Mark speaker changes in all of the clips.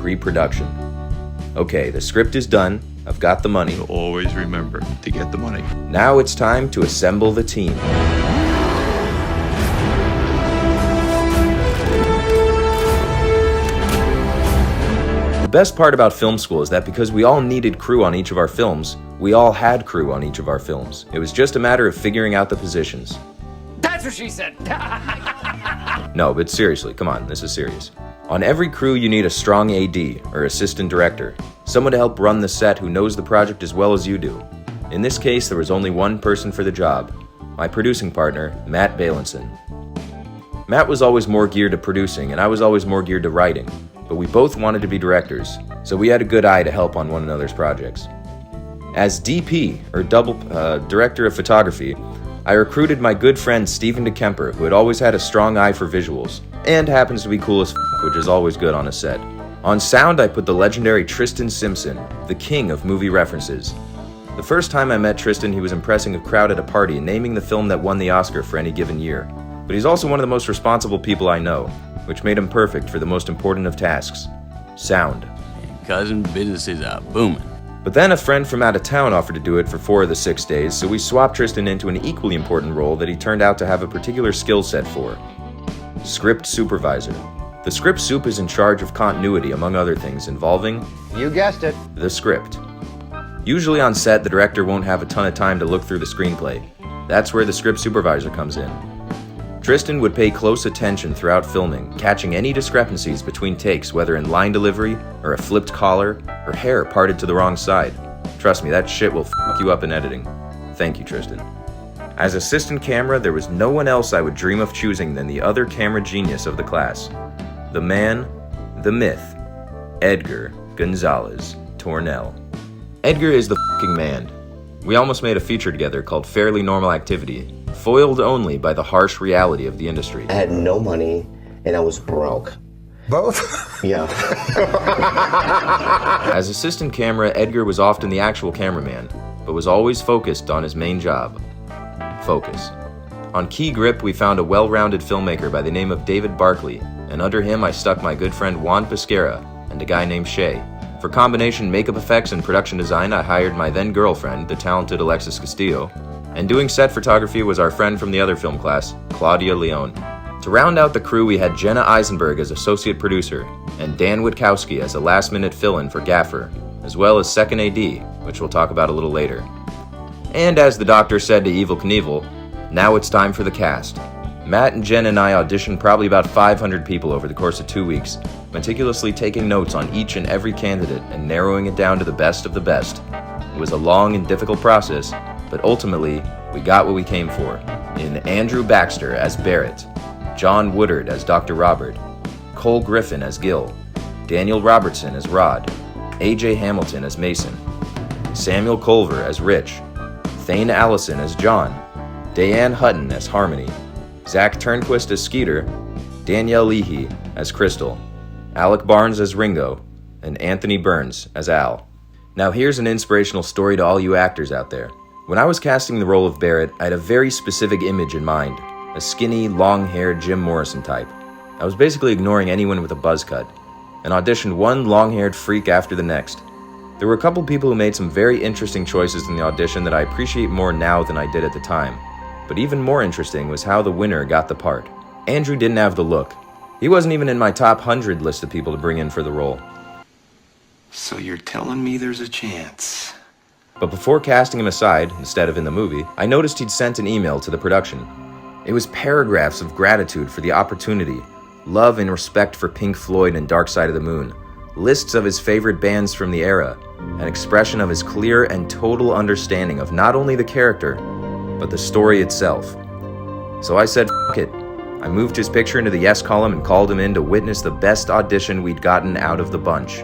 Speaker 1: pre-production. Okay, the script is done. I've got the money.
Speaker 2: Always remember to get the money.
Speaker 1: Now it's time to assemble the team. The best part about film school is that because we all needed crew on each of our films, we all had crew on each of our films. It was just a matter of figuring out the positions.
Speaker 3: That's what she said.
Speaker 1: No, but seriously, come on, this is serious. On every crew, you need a strong AD, or assistant director, someone to help run the set who knows the project as well as you do. In this case, there was only one person for the job, my producing partner, Matt Bailenson. Matt was always more geared to producing, and I was always more geared to writing, but we both wanted to be directors, so we had a good eye to help on one another's projects. As DP, or Director of Photography, I recruited my good friend Stephen DeKemper, who had always had a strong eye for visuals, and happens to be cool as f***, which is always good on a set. On sound, I put the legendary Tristan Simpson, the king of movie references. The first time I met Tristan, he was impressing a crowd at a party, naming the film that won the Oscar for any given year. But he's also one of the most responsible people I know, which made him perfect for the most important of tasks, sound.
Speaker 4: Cousin, business is booming.
Speaker 1: But then a friend from out of town offered to do it for 4 of the 6 days, so we swapped Tristan into an equally important role that he turned out to have a particular skill set for. Script supervisor. The script soup is in charge of continuity, among other things, involving,
Speaker 3: You guessed it.
Speaker 1: the script. Usually on set, the director won't have a ton of time to look through the screenplay. That's where the script supervisor comes in. Tristan would pay close attention throughout filming, catching any discrepancies between takes, whether in line delivery, or a flipped collar, or hair parted to the wrong side. Trust me, that shit will fuck you up in editing. Thank you, Tristan. As assistant camera, there was no one else I would dream of choosing than the other camera genius of the class. The man, the myth, Edgar Gonzalez Tornell. Edgar is the fucking man. We almost made a feature together called Fairly Normal Activity, foiled only by the harsh reality of the industry.
Speaker 5: I had no money and I was broke.
Speaker 6: Both?
Speaker 5: Yeah.
Speaker 1: As assistant camera, Edgar was often the actual cameraman, but was always focused on his main job. Focus. On Key Grip, we found a well-rounded filmmaker by the name of David Barkley, and under him I stuck my good friend Juan Pesquera and a guy named Shay. For combination makeup effects and production design, I hired my then-girlfriend, the talented Alexis Castillo, and doing set photography was our friend from the other film class, Claudia Leone. To round out the crew, we had Jenna Eisenberg as associate producer, and Dan Witkowski as a last-minute fill-in for Gaffer, as well as second AD, which we'll talk about a little later. And as the doctor said to Evel Knievel, now it's time for the cast. Matt and Jen and I auditioned probably about 500 people over the course of 2 weeks, meticulously taking notes on each and every candidate and narrowing it down to the best of the best. It was a long and difficult process, but ultimately, we got what we came for, in Andrew Baxter as Barrett, John Woodard as Dr. Robert, Cole Griffin as Gil, Daniel Robertson as Rod, A.J. Hamilton as Mason, Samuel Culver as Rich, Thane Allison as John, Diane Hutton as Harmony, Zach Turnquist as Skeeter, Danielle Leahy as Crystal, Alec Barnes as Ringo, and Anthony Burns as Al. Now here's an inspirational story to all you actors out there. When I was casting the role of Barrett, I had a very specific image in mind, a skinny, long-haired Jim Morrison type. I was basically ignoring anyone with a buzz cut, and auditioned one long-haired freak after the next. There were a couple people who made some very interesting choices in the audition that I appreciate more now than I did at the time, but even more interesting was how the winner got the part. Andrew didn't have the look. He wasn't even in my top 100 list of people to bring in for the role.
Speaker 6: So you're telling me there's a chance?
Speaker 1: But before casting him aside, instead of in the movie, I noticed he'd sent an email to the production. It was paragraphs of gratitude for the opportunity, love and respect for Pink Floyd and Dark Side of the Moon, lists of his favorite bands from the era, an expression of his clear and total understanding of not only the character, but the story itself. So I said, "F*** it." I moved his picture into the yes column and called him in to witness the best audition we'd gotten out of the bunch.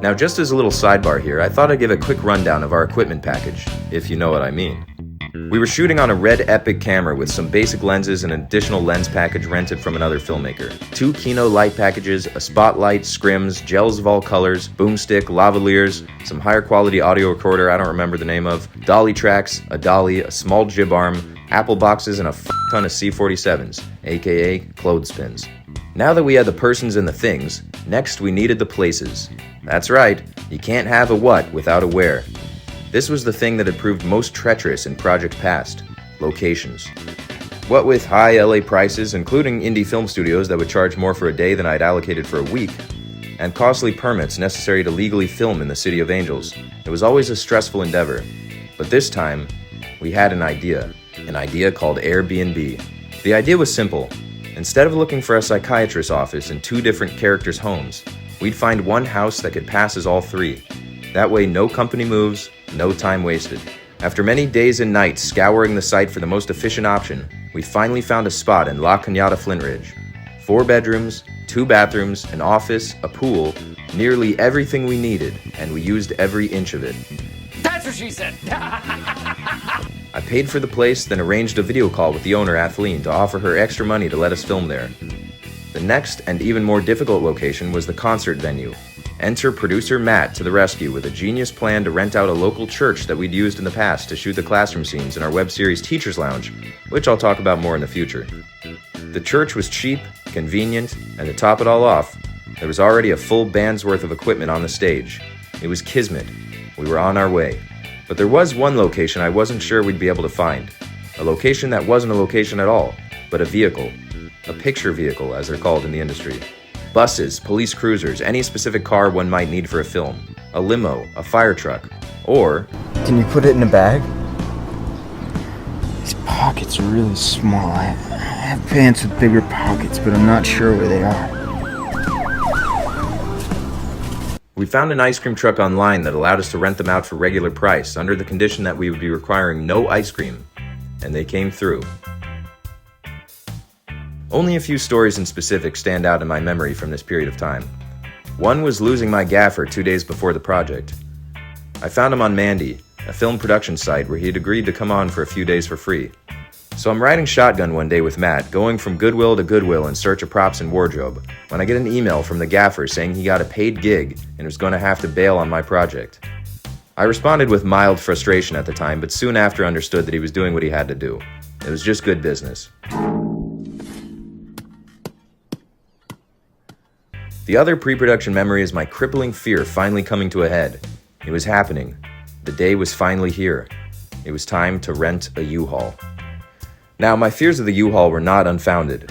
Speaker 1: Now, just as a little sidebar here, I thought I'd give a quick rundown of our equipment package, if you know what I mean. We were shooting on a Red Epic camera with some basic lenses and an additional lens package rented from another filmmaker. 2 Kino light packages, a spotlight, scrims, gels of all colors, boomstick, lavaliers, some higher quality audio recorder I don't remember the name of, dolly tracks, a dolly, a small jib arm, Apple boxes, and a ton of C47s, aka clothespins. Now that we had the persons and the things, next we needed the places. That's right, you can't have a what without a where. This was the thing that had proved most treacherous in projects past: locations. What with high LA prices, including indie film studios that would charge more for a day than I'd allocated for a week, and costly permits necessary to legally film in the City of Angels, it was always a stressful endeavor. But this time, we had an idea called Airbnb. The idea was simple. Instead of looking for a psychiatrist's office in two different characters' homes, we'd find one house that could pass as all three. That way, no company moves, no time wasted. After many days and nights scouring the site for the most efficient option, we finally found a spot in La Cañada Flint Ridge. 4 bedrooms, 2 bathrooms, an office, a pool, nearly everything we needed, and we used every inch of it.
Speaker 3: That's what she said.
Speaker 1: I paid for the place, then arranged a video call with the owner, Athleen, to offer her extra money to let us film there. The next and even more difficult location was the concert venue. Enter producer Matt to the rescue with a genius plan to rent out a local church that we'd used in the past to shoot the classroom scenes in our web series Teacher's Lounge, which I'll talk about more in the future. The church was cheap, convenient, and to top it all off, there was already a full band's worth of equipment on the stage. It was kismet. We were on our way. But there was one location I wasn't sure we'd be able to find. A location that wasn't a location at all, but a vehicle. A picture vehicle, as they're called in the industry. Buses, police cruisers, any specific car one might need for a film. A limo, a fire truck, or...
Speaker 7: Can you put it in a bag? These pockets are really small. I have pants with bigger pockets, but I'm not sure where they are.
Speaker 1: We found an ice cream truck online that allowed us to rent them out for regular price, under the condition that we would be requiring no ice cream. And they came through. Only a few stories in specific stand out in my memory from this period of time. One was losing my gaffer 2 days before the project. I found him on Mandy, a film production site where he had agreed to come on for a few days for free. So I'm riding shotgun one day with Matt, going from Goodwill to Goodwill in search of props and wardrobe, when I get an email from the gaffer saying he got a paid gig and was going to have to bail on my project. I responded with mild frustration at the time, but soon after understood that he was doing what he had to do. It was just good business. The other pre-production memory is my crippling fear finally coming to a head. It was happening. The day was finally here. It was time to rent a U-Haul. Now, my fears of the U-Haul were not unfounded.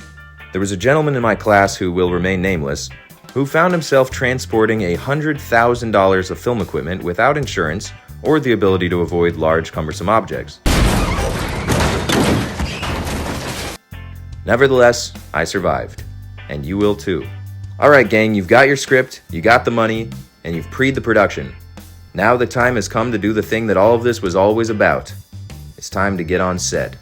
Speaker 1: There was a gentleman in my class who will remain nameless, who found himself transporting $100,000 of film equipment without insurance or the ability to avoid large, cumbersome objects. Nevertheless, I survived. And you will too. Alright gang, you've got your script, you got the money, and you've pre'd the production. Now the time has come to do the thing that all of this was always about. It's time to get on set.